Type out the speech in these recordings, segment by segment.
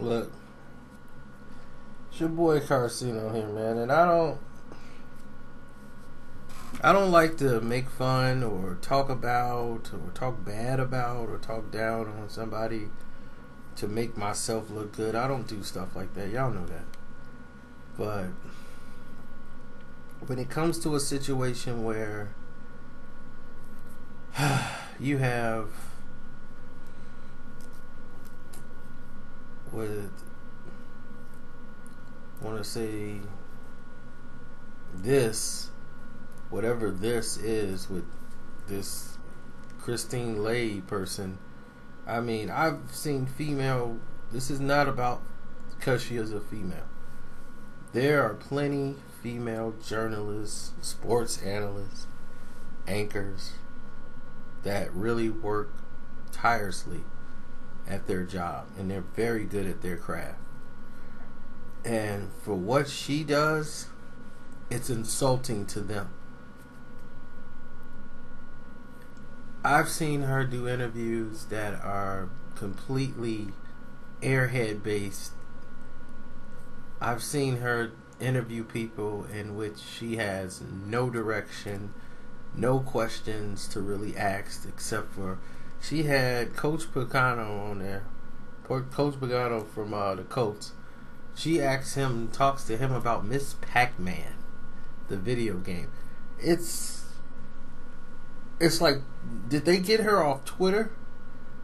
Look, it's your boy Carcino here, man, and I don't like to make fun or talk about or talk bad about or talk down on somebody to make myself look good. I don't do stuff like that. Y'all know that. But when it comes to a situation where you have whatever this is with this Kristen Leahy person. I mean, I've seen female. This is not about because she is a female. There are plenty female journalists, sports analysts, anchors that really work tirelessly at their job, and they're very good at their craft. And for what she does, it's insulting to them. I've seen her do interviews that are completely airhead based. I've seen her interview people in which she has no direction, no questions to really ask, except for she had Coach Pagano on there. Coach Pagano from the Colts. She talks to him about Miss Pac-Man, the video game. It's like, did they get her off Twitter?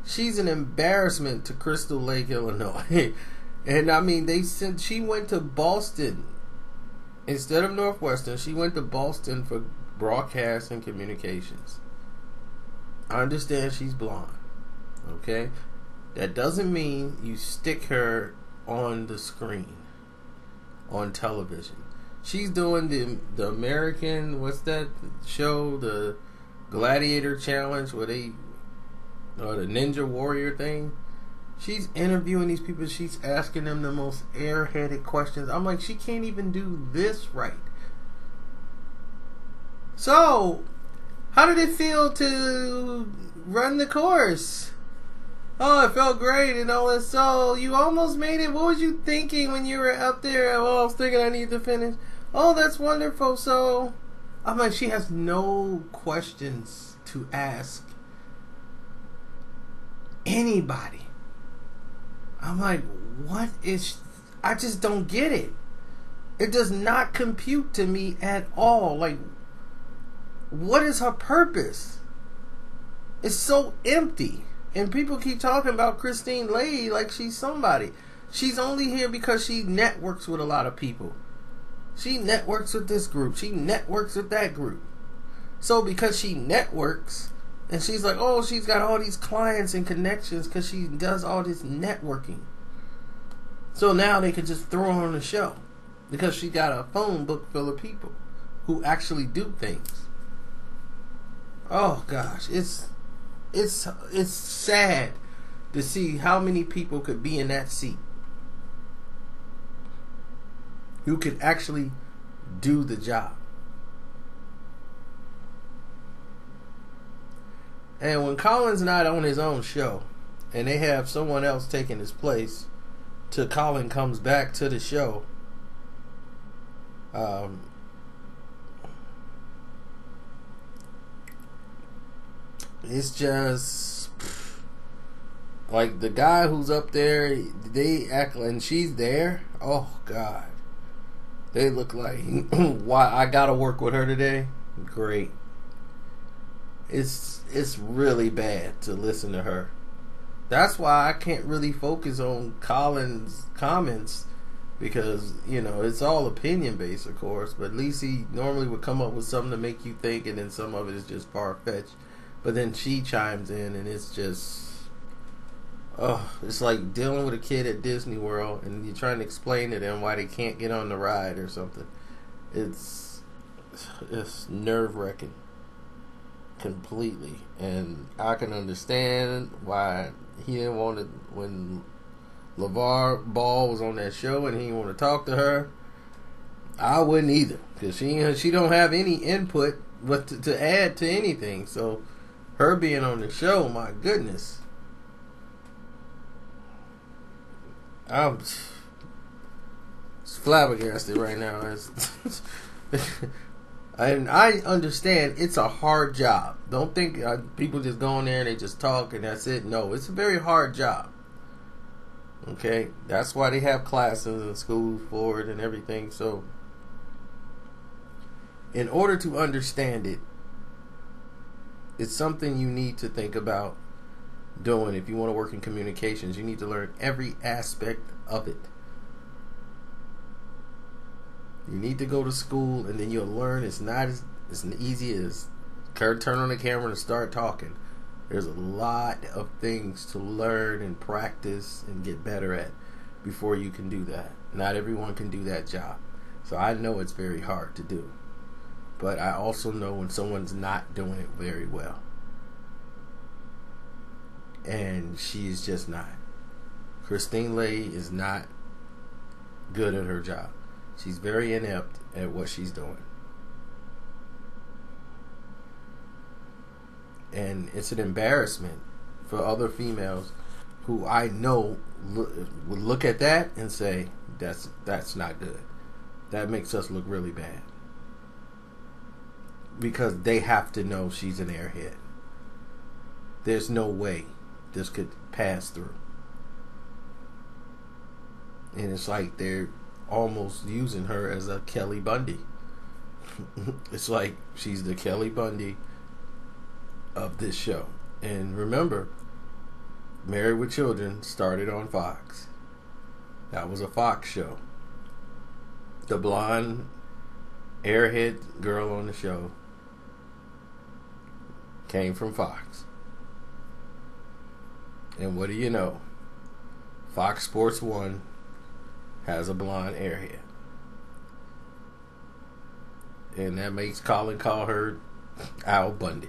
She's an embarrassment to Crystal Lake, Illinois. And I mean, she went to Boston instead of Northwestern. She went to Boston for broadcast and communications. I understand she's blonde, okay? That doesn't mean you stick her on the screen, on television. She's doing the American, what's that show, the Gladiator Challenge, or the Ninja Warrior thing. She's interviewing these people. She's asking them the most airheaded questions. I'm like, she can't even do this right. So, how did it feel to run the course? Oh, it felt great and all that. So, you almost made it. What was you thinking when you were up there? Oh, I was thinking I need to finish. Oh, that's wonderful. So, I'm like, she has no questions to ask anybody. I'm like, I just don't get it. It does not compute to me at all. Like, what is her purpose? It's so empty. And people keep talking about Kristen Leahy like she's somebody. She's only here because she networks with a lot of people. She networks with this group. She networks with that group. So because she networks, and she's like, oh, she's got all these clients and connections because she does all this networking. So now they could just throw her on the show because she got a phone book full of people who actually do things. Oh gosh, it's sad to see how many people could be in that seat who could actually do the job. And when Colin's not on his own show and they have someone else taking his place till Colin comes back to the show, it's just like the guy who's up there, they act and she's there. Oh God, they look like why I gotta work with her today. Great. It's really bad to listen to her. That's why I can't really focus on Colin's comments because, you know, it's all opinion based, of course, but at least he normally would come up with something to make you think, and then some of it is just far-fetched. But then she chimes in, and it's just, it's like dealing with a kid at Disney World, and you're trying to explain to them why they can't get on the ride or something. It's nerve-wracking. Completely. And I can understand why he didn't want to, when LeVar Ball was on that show and he didn't want to talk to her. I wouldn't either, because she don't have any input to add to anything. So her being on the show, my goodness, I'm flabbergasted right now. And I understand it's a hard job. Don't think people just go in there and they just talk and that's it. No, it's a very hard job. Okay? That's why they have classes and schools for it and everything. So, in order to understand it, it's something you need to think about doing. If you want to work in communications, you need to learn every aspect of it. You need to go to school, and then you'll learn. It's not as easy as turn on the camera and start talking. There's a lot of things to learn and practice and get better at before you can do that. Not everyone can do that job. So I know it's very hard to do. But I also know when someone's not doing it very well. And she's just not. Kristen Leahy is not good at her job. She's very inept at what she's doing. And it's an embarrassment for other females who I know would look at that and say, that's not good. That makes us look really bad. Because they have to know she's an airhead. There's no way this could pass through. And it's like they're almost using her as a Kelly Bundy. It's like she's the Kelly Bundy of this show. And remember, Married with Children started on Fox. That was a Fox show. The blonde airhead girl on the show came from Fox. And what do you know? Fox Sports 1 has a blonde airhead. And that makes Colin call her Al Bundy.